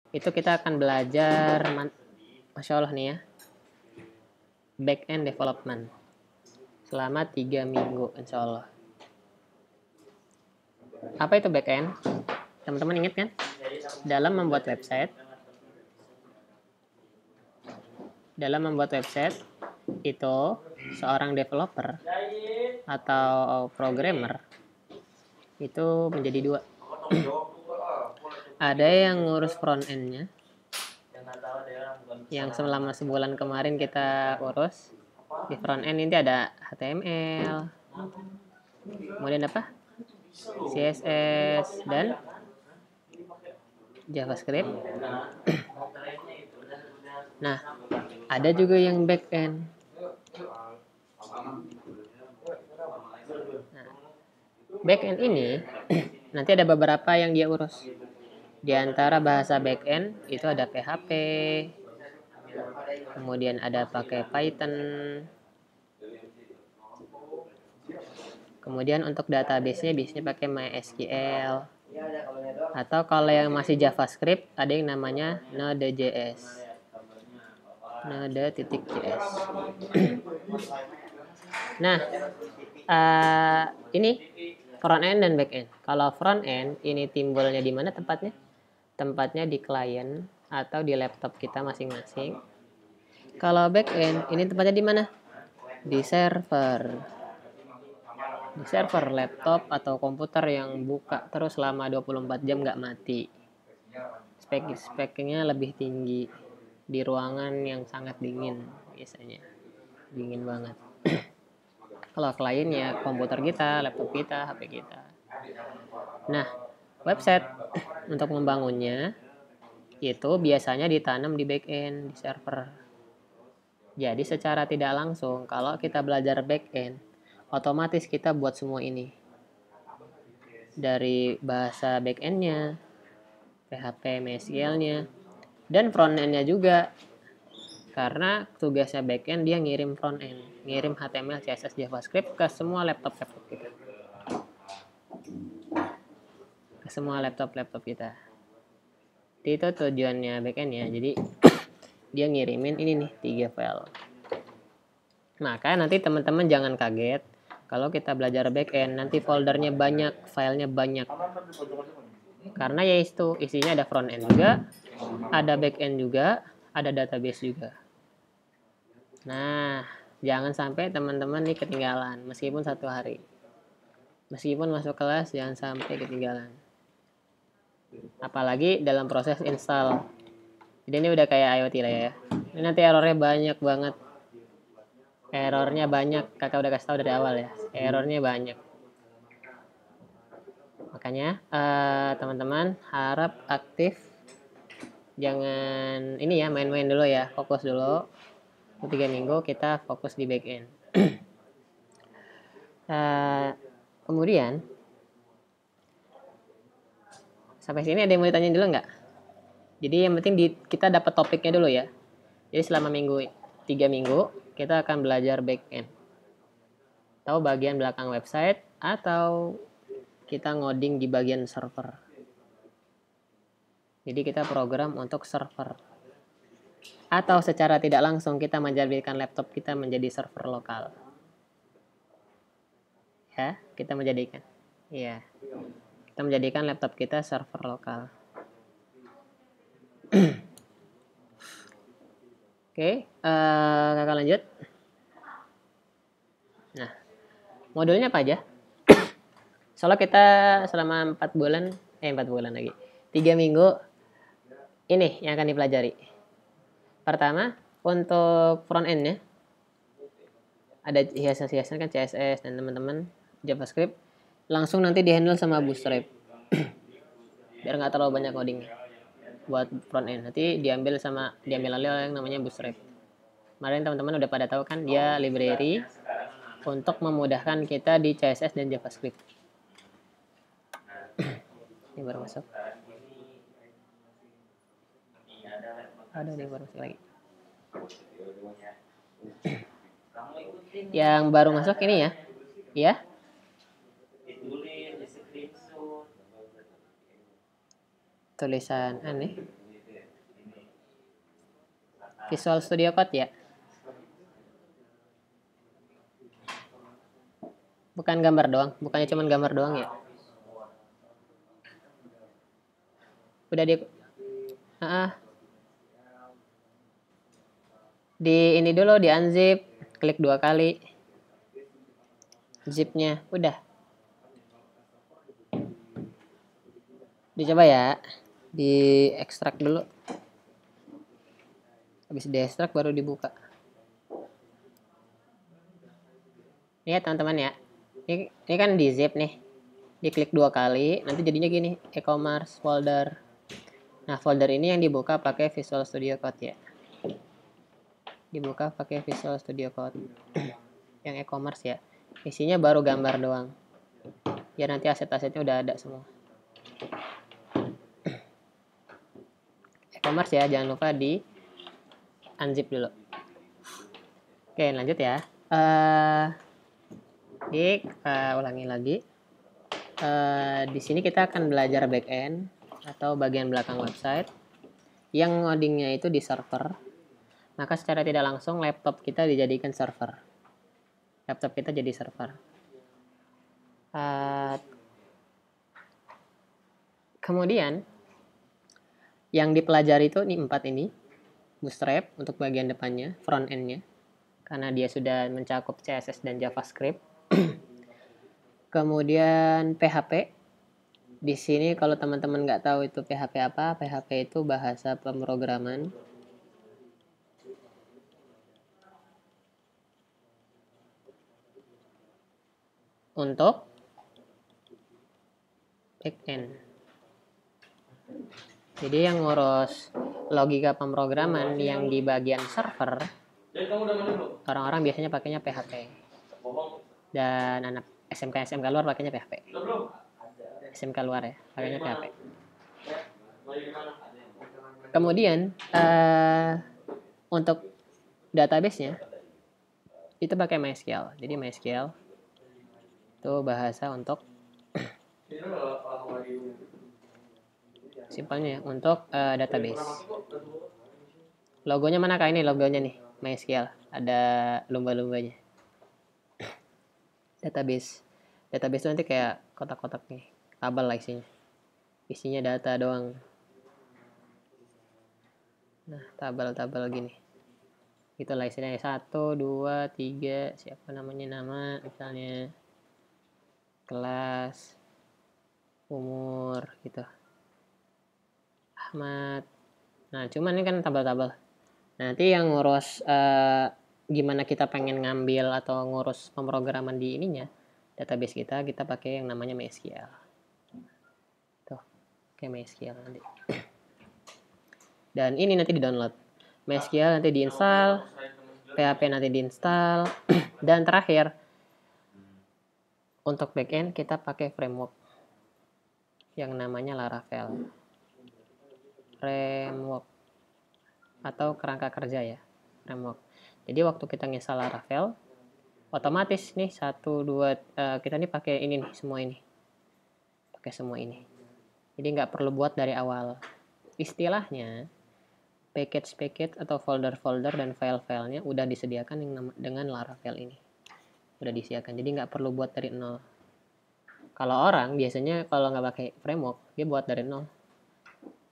itu kita akan belajar, Masya Allah nih ya, back-end development selama 3 minggu insya Allah. Apa itu back-end? Teman-teman ingat kan? Dalam membuat website itu seorang developer atau programmer itu menjadi dua. Ada yang ngurus front end-nya, yang selama sebulan kemarin kita urus. Di front end ini ada HTML, kemudian apa? CSS dan JavaScript. Nah, ada juga yang back end. Nah, back end ini nanti ada beberapa yang dia urus. Di antara bahasa back end itu ada PHP, kemudian ada pakai Python, kemudian untuk database-nya biasanya pakai MySQL, atau kalau yang masih JavaScript ada yang namanya Node.js. Node.js. Nah, ini front end dan back end. Kalau front end ini timbulnya di mana tempatnya? Tempatnya di klien atau di laptop kita masing-masing. Kalau back end ini tempatnya di mana? Di server. Di server laptop atau komputer yang buka terus selama 24 jam nggak mati. Speknya lebih tinggi di ruangan yang sangat dingin biasanya. Dingin banget. Kalau klien ya komputer kita, laptop kita, HP kita. Nah, website untuk membangunnya itu biasanya ditanam di backend, di server. Jadi secara tidak langsung kalau kita belajar backend, otomatis kita buat semua ini. Dari bahasa backendnya, PHP, MySQL-nya, dan frontend-nya juga. Karena tugasnya backend dia ngirim frontend, ngirim HTML, CSS, JavaScript ke semua laptop kita. Ke semua laptop kita. Itu tujuannya backend ya. Jadi dia ngirimin ini nih 3 file. Maka nanti teman-teman jangan kaget kalau kita belajar backend nanti foldernya banyak, filenya banyak. Karena ya itu isinya ada front end juga, ada back end juga, ada database juga. Nah, jangan sampai teman-teman nih ketinggalan meskipun 1 hari. Meskipun masuk kelas jangan sampai ketinggalan. Apalagi dalam proses install. Jadi ini udah kayak IoT lah ya. Ini nanti errornya banyak banget. Errornya banyak, kakak udah kasih tahu dari awal ya. Errornya banyak. Makanya teman-teman harap aktif. Jangan ini ya main-main dulu ya, fokus dulu. 3 minggu kita fokus di backend. Kemudian sampai sini ada yang mau ditanya dulu nggak? Jadi yang penting kita dapat topiknya dulu ya. Jadi selama 3 minggu kita akan belajar backend. Tahu bagian belakang website atau kita ngoding di bagian server. Jadi kita program untuk server. Atau secara tidak langsung kita menjadikan laptop kita menjadi server lokal. Ya, kita menjadikan. Iya. Kita menjadikan laptop kita server lokal. Oke, kakak lanjut. Nah, modulnya apa aja? Soalnya kita selama 4 bulan lagi. 3 minggu ini yang akan dipelajari. Pertama, untuk front end-nya ada hiasan-hiasan kan CSS dan teman-teman JavaScript langsung nanti di-handle sama Bootstrap. Biar nggak terlalu banyak codingnya. Buat front end nanti diambil oleh yang namanya Bootstrap. Kemarin teman-teman udah pada tahu kan dia library untuk memudahkan kita di CSS dan JavaScript. Ini baru masuk. Ada yang baru masuk lagi. Yang baru masuk ini ya. Ya. Tulisan aneh. Visual Studio Code ya. Bukan gambar doang, bukannya cuma gambar doang ya. Udah di ini dulu, di unzip, klik 2 kali zipnya, udah. Dicoba ya, di ekstrak dulu. Habis di ekstrak baru dibuka. Ini ya teman-teman ya. Ini kan di zip nih. Diklik 2 kali, nanti jadinya gini, e-commerce folder. Nah, folder ini yang dibuka pakai Visual Studio Code ya. Dibuka pakai Visual Studio Code. Yang e-commerce ya. Isinya baru gambar doang. Ya nanti aset-asetnya udah ada semua. E-commerce ya, jangan lupa di unzip dulu. Oke, lanjut ya. Ulangi lagi. Di sini kita akan belajar backend atau bagian belakang website yang ngodingnya itu di server. Maka secara tidak langsung laptop kita dijadikan server. Laptop kita jadi server. Kemudian yang dipelajari itu ini 4 ini. Bootstrap untuk bagian depannya, front end-nya. Karena dia sudah mencakup CSS dan JavaScript. Kemudian PHP. Di sini kalau teman-teman nggak tahu itu PHP apa, PHP itu bahasa pemrograman untuk backend. Jadi yang ngurus logika pemrograman yang di bagian server, orang-orang biasanya pakainya PHP. Dan anak SMK luar pakainya PHP. SMK luar ya, pakainya PHP. Kemudian untuk database-nya itu pakai MySQL. Jadi MySQL itu bahasa untuk simpelnya ya, untuk database. Logonya mana kak? Ini logonya nih, MySQL. Ada lumba-lumbanya. Database itu nanti kayak kotak-kotak nih, tabel lah isinya data doang. Nah, tabel gini, itulah istilahnya 1, 2, 3, siapa namanya, nama misalnya, kelas, umur gitu, Ahmad. Nah, cuman ini kan tabel-tabel. Nanti yang ngurus gimana kita pengen ngambil atau ngurus pemrograman di ininya, database kita pakai yang namanya MySQL. Tuh, kayak MySQL nanti. Dan ini nanti di-download. MySQL nanti diinstal, PHP nanti diinstal, dan terakhir untuk backend kita pakai framework yang namanya Laravel. Framework atau kerangka kerja ya, framework. Jadi waktu kita nginstal Laravel, otomatis nih 1, 2 kita nih pakai ini nih, semua ini. Pakai semua ini. Jadi nggak perlu buat dari awal. Istilahnya package atau folder-folder dan file-filenya udah disediakan dengan Laravel ini. Udah disediakan. Jadi nggak perlu buat dari nol. Kalau orang biasanya kalau nggak pakai framework, dia buat dari nol.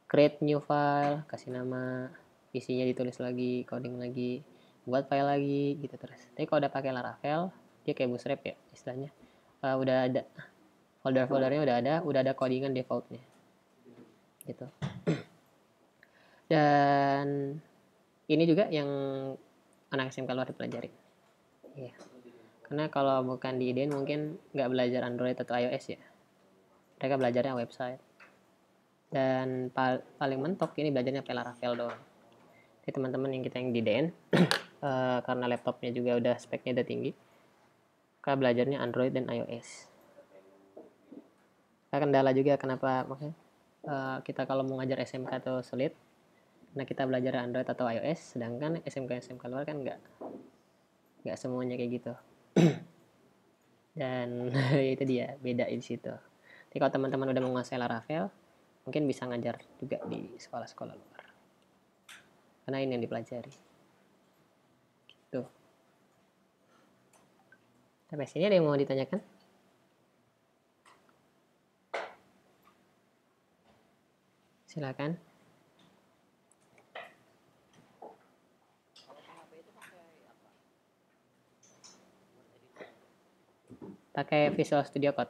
Create new file, kasih nama, isinya ditulis lagi, coding lagi, buat file lagi gitu terus. Tapi kalau udah pakai Laravel, dia kayak Bootstrap ya istilahnya. Udah ada folder-foldernya, udah ada codingan defaultnya gitu. Dan ini juga yang anak SMK luar dipelajari. Iya. Karena kalau bukan di IDN mungkin nggak belajar Android atau iOS ya. Mereka belajarnya website. Dan paling mentok ini belajarnya pakai Laravel doang. Jadi teman-teman yang kita yang di IDN karena laptopnya juga udah speknya udah tinggi, maka belajarnya Android dan iOS. Kendala juga kenapa makanya kita kalau mau ngajar SMK atau sulit, karena kita belajar Android atau iOS, sedangkan SMK luar kan nggak semuanya kayak gitu. Dan itu dia beda di situ. Jadi kalau teman-teman udah menguasai Laravel, mungkin bisa ngajar juga di sekolah-sekolah luar. Karena ini yang dipelajari. Tuh. Sampai sini ada yang mau ditanyakan? Silakan. Pakai Visual Studio Code.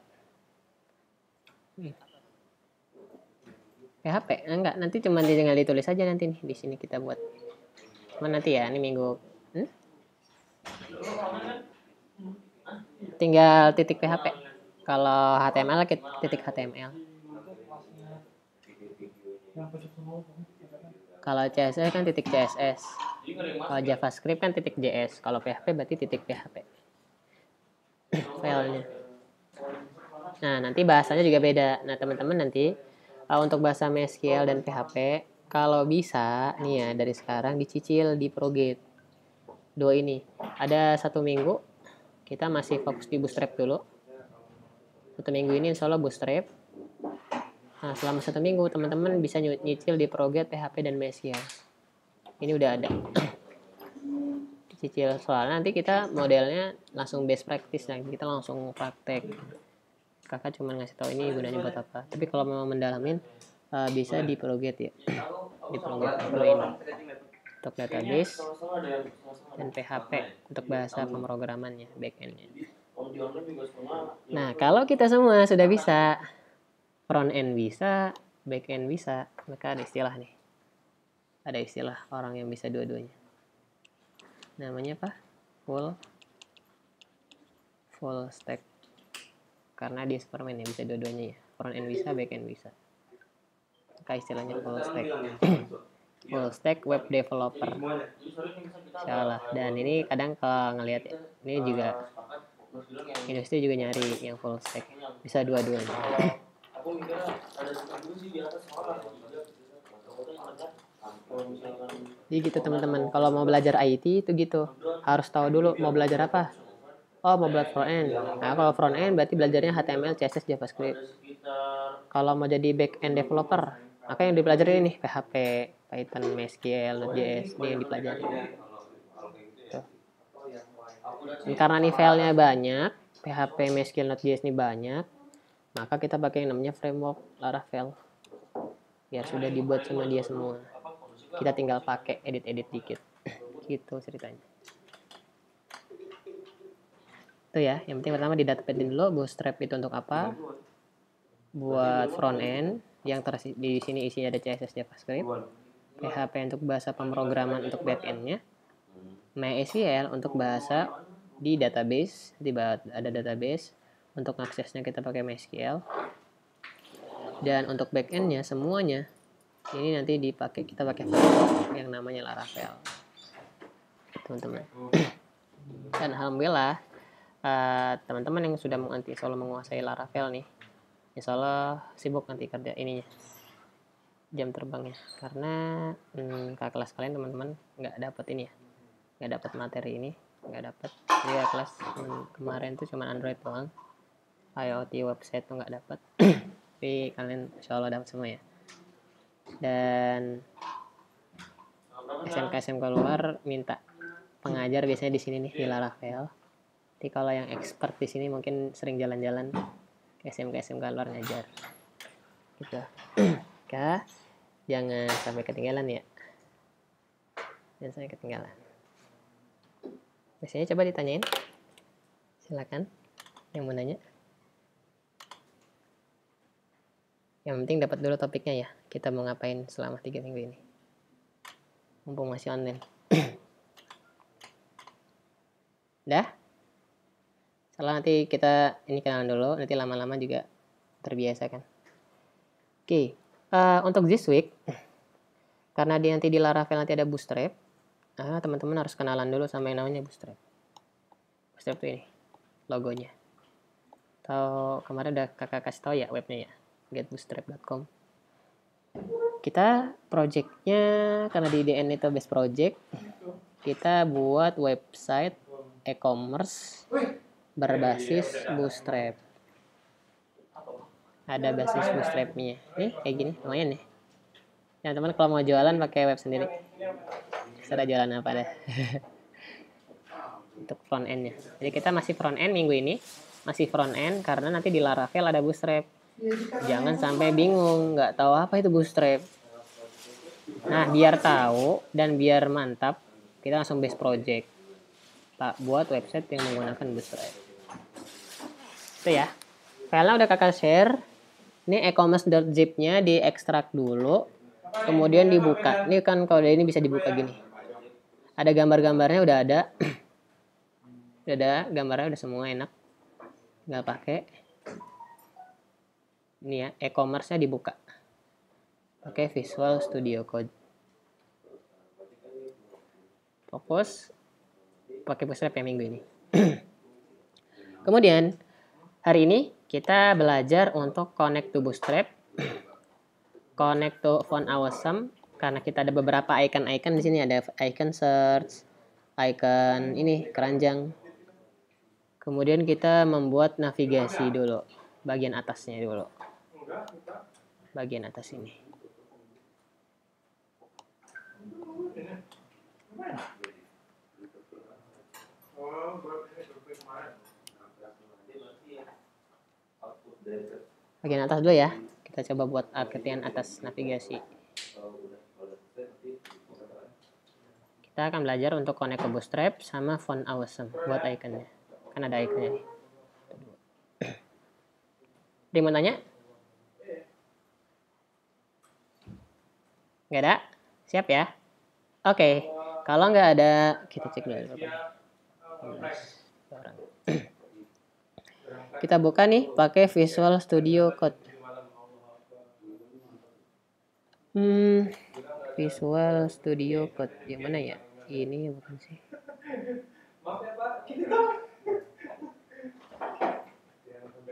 PHP? Enggak, nanti cuma tinggal ditulis aja nanti nih di sini kita buat. Cuma nanti ya, ini minggu. Tinggal titik PHP. Kalau HTML titik HTML. Kalau CSS kan titik CSS. Kalau JavaScript kan titik JS. Kalau PHP berarti titik PHP. Filenya. Nah, nanti bahasanya juga beda. Nah, teman-teman nanti untuk bahasa MySQL dan PHP, kalau bisa nih ya dari sekarang dicicil di Progate. Dua ini. Ada 1 minggu kita masih fokus di Bootstrap dulu. 1 minggu ini insya Allah Bootstrap. Nah, selama 1 minggu teman-teman bisa nyicil di Progate, PHP dan MySQL. Ini udah ada. Cicil soalnya nanti kita modelnya langsung best practice, nah kita langsung praktek. Kakak cuma ngasih tahu ini gunanya buat apa. Tapi kalau memang mendalamin bisa di Progate ya. Di Progate ini untuk database dan PHP untuk bahasa pemrogramannya, backendnya. Nah, kalau kita semua sudah bisa, front end bisa, back end bisa, maka ada istilah nih. Ada istilah orang yang bisa dua-duanya. Namanya apa? Full stack. Karena dia Superman ya, bisa dua-duanya ya. Front end bisa, back end bisa. Maka istilahnya full stack. Full stack web developer. Insyaallah. Dan ini kadang kalau ngelihat ya, ini juga industri juga nyari yang full stack. Bisa dua-duanya. Jadi gitu teman-teman, kalau mau belajar IT itu gitu, harus tahu dulu mau belajar apa. Oh, mau belajar front end. Nah, kalau front end berarti belajarnya HTML, CSS, JavaScript. Kalau mau jadi back end developer, maka yang dipelajari ini PHP, Python, MySQL, Node.js, ini yang dipelajari. Tuh. Karena nih filenya banyak, PHP, MySQL, Node.js ini banyak, maka kita pakai yang namanya framework Laravel. Biar sudah dibuat sama dia semua. Kita tinggal pakai edit-edit dikit. Gitu ceritanya. Itu ya, yang penting pertama di database dulu. Bootstrap itu untuk apa? Buat front end yang di sini isinya ada CSS, JavaScript. PHP untuk bahasa pemrograman untuk back end-nya. MySQL untuk bahasa di database, ada database. Untuk aksesnya kita pakai MySQL. Dan untuk back end-nya semuanya ini nanti kita pakai framework yang namanya Laravel, teman-teman. Dan alhamdulillah teman-teman yang sudah insya Allah menguasai Laravel nih, insya Allah sibuk nanti kerja ininya, jam terbangnya, karena kakak kelas kalian teman-teman nggak dapat ini ya, nggak dapat materi ini, nggak dapat. Dia kelas kemarin tuh cuma Android doang, IoT website tuh nggak dapat. Tapi kalian insya Allah dapat semua ya. Dan SMK luar minta pengajar biasanya di sini nih di Laravel. Jadi kalau yang expert di sini mungkin sering jalan-jalan ke SMK luar ngajar. Gitu. Kak, jangan sampai ketinggalan ya. Jangan sampai ketinggalan. Biasanya coba ditanyain. Silakan yang mau nanya. Yang penting dapat dulu topiknya ya. Kita mau ngapain selama 3 minggu ini. Mumpung masih online. Dah? Salah nanti kita ini kenalan dulu. Nanti lama-lama juga terbiasa kan. Oke. Untuk this week. Karena nanti di Laravel nanti ada Bootstrap. Teman-teman harus kenalan dulu sama yang namanya Bootstrap. Bootstrap tuh ini. Logonya. Atau kemarin udah kakak kasih tau ya webnya ya. getbootstrap.com. Kita projectnya karena di DN itu base project, kita buat website e-commerce berbasis Bootstrap. Ada basis Bootstrap-nya. Nih kayak gini, lumayan nih. Ya teman kalau mau jualan pakai web sendiri. Serah jualan apa deh. untuk front endnya. Jadi kita masih front end minggu ini, masih front end karena nanti di Laravel ada Bootstrap. Jangan sampai bingung, nggak tahu apa itu Bootstrap. Nah, biar tahu dan biar mantap, kita langsung base project. Pak, buat website yang menggunakan Bootstrap. Itu ya. Filenya udah kakak share. Ini e-commerce.zip-nya diekstrak dulu, kemudian dibuka. Ini kan kalau ini bisa dibuka gini. Ada gambar-gambarnya udah ada. Udah ada gambarnya, udah semua enak. Nggak pakai. Ini ya, e-commerce-nya dibuka. Pakai Visual Studio Code. Fokus pakai Bootstrap ya minggu ini. Kemudian hari ini kita belajar untuk connect to Bootstrap, connect to Font Awesome, karena kita ada beberapa icon-icon di sini, ada icon search, icon ini keranjang. Kemudian kita membuat navigasi dulu, bagian atasnya dulu, bagian atas ini. Bagian atas dulu ya. Kita coba buat artian atas navigasi. Kita akan belajar untuk connect ke Bootstrap sama Font Awesome buat iconnya. Kan ada iconnya nih. Dia mau tanya? Nggak ada? Siap ya? Oke. Kalau nggak ada, kita cek dulu. Kita buka nih pakai Visual Studio Code. Visual Studio Code yang mana ya? Ini bukan sih.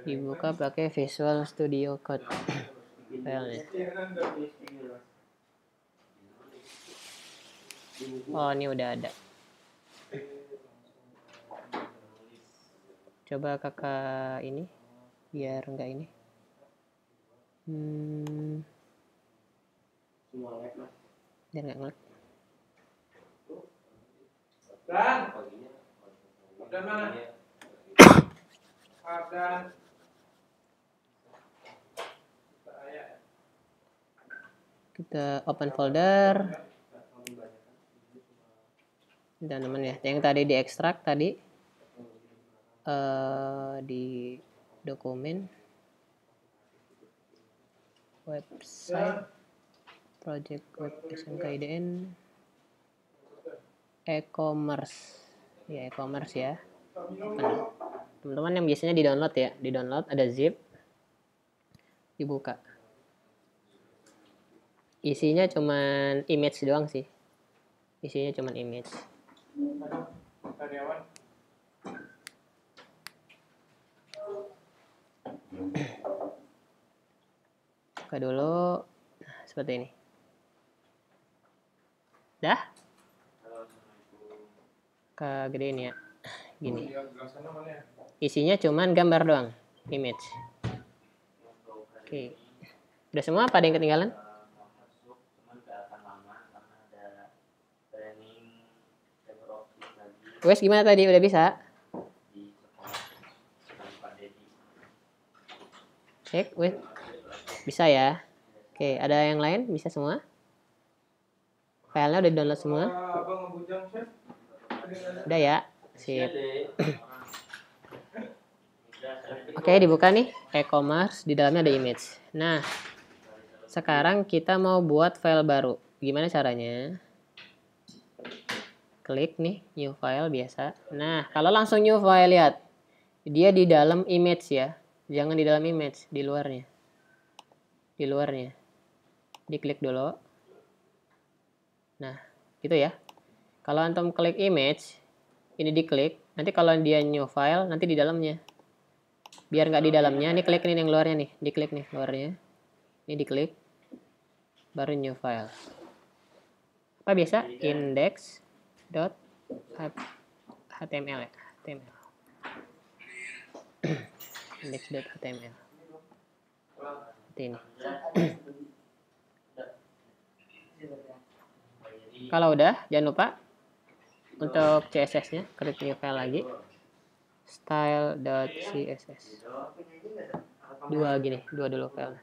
Dibuka pakai Visual Studio Code. Filenya. Oh, ini udah ada. Coba kakak ini biar enggak ini. Biar enggak ngelag. Dan mana? Kita open folder. Dan teman ya, yang tadi diekstrak tadi di dokumen website project web SMK-IDN e-commerce ya, e-commerce ya teman-teman, yang biasanya di download ya, di download ada zip, dibuka, isinya cuman image doang sih, isinya cuman image. Buka dulu seperti ini. Dah? Kegedein ya. Gini. Isinya cuman gambar doang, image. Oke. Udah semua, apa ada yang ketinggalan? Wes gimana tadi? Udah bisa? Cek, wes. Bisa ya? Oke, ada yang lain? Bisa semua? Filenya udah download semua? Udah ya? Sip. Oke, dibuka nih e-commerce, di dalamnya ada image. Nah, sekarang kita mau buat file baru. Gimana caranya? Klik nih new file biasa. Nah, kalau langsung new file, lihat. Dia di dalam image ya. Jangan di dalam image, di luarnya. Di luarnya. Diklik dulu. Nah, gitu ya. Kalau antum klik image, ini diklik, nanti kalau dia new file, nanti di dalamnya. Biar nggak di dalamnya, ini klik nih yang luarnya nih, diklik nih luarnya. Ini diklik, baru new file. Apa biasa? Index.html ya, HTML. Index.html. Seperti ini. Kalau udah, jangan lupa Untuk CSS-nya, create new file lagi. Style.css. Dua dulu file.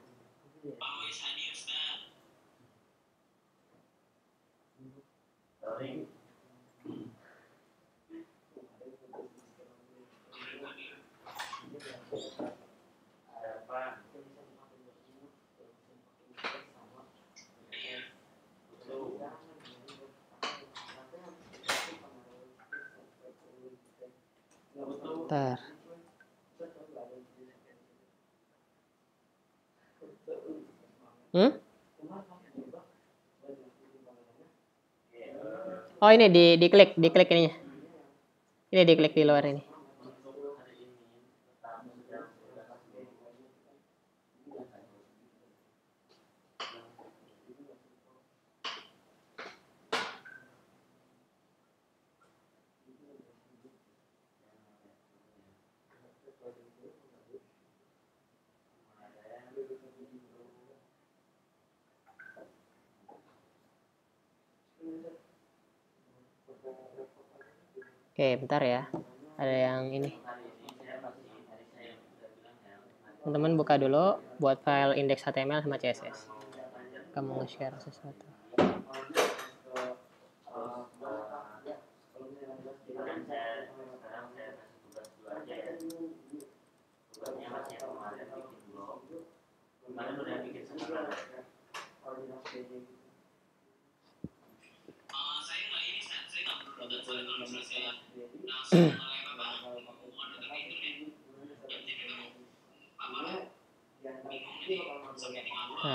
Bentar. Oh ini diklik ininya. Ini diklik di luar ini. Oke, bentar ya. Ada yang ini. Teman-teman buka dulu buat file index HTML sama CSS. Kamu nge-share sesuatu.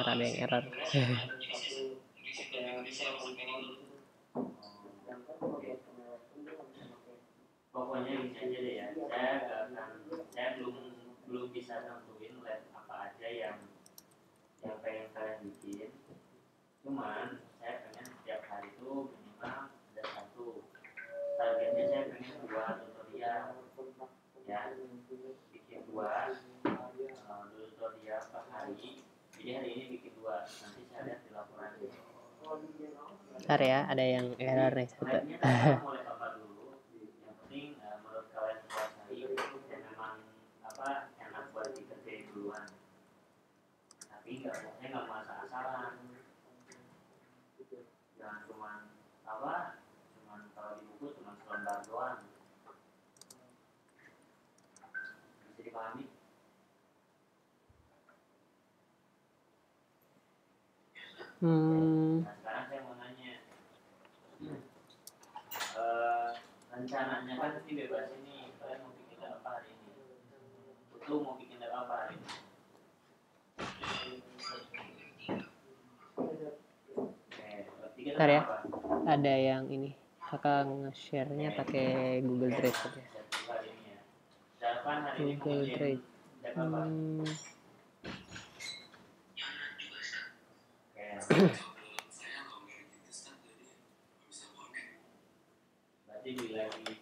Ada yang error. Pokoknya bisa aja deh ya. Saya belum bisa tentuin lab apa aja yang pengen kalian bikin. Cuman saya pengen setiap hari itu minimal ada satu. Targetnya saya pengen 2 tutorial. Ya, bikin 2 tutorial per hari. Jadi hari ini bikin 2. Nanti saya lihat di laporan. Bentar ya, ada yang error nih satu. Mulai apa dulu? Yang penting menurut kalian kuasai dan memang apa enak buat dikerjain duluan. Tapi saya nggak mau asal-asalan. Jangan cuman kalau di buku cuma selembar doang. Bisa dipahami? Nah, sekarang saya mau nanya, rencananya kan ini bebas ini, kalian mau bikin apa hari ini? Betul mau bikin apa hari ini? Bentar ya, ada yang ini. Kakak nge-share-nya pakai Google Drive aja. Google Drive. Berarti lagi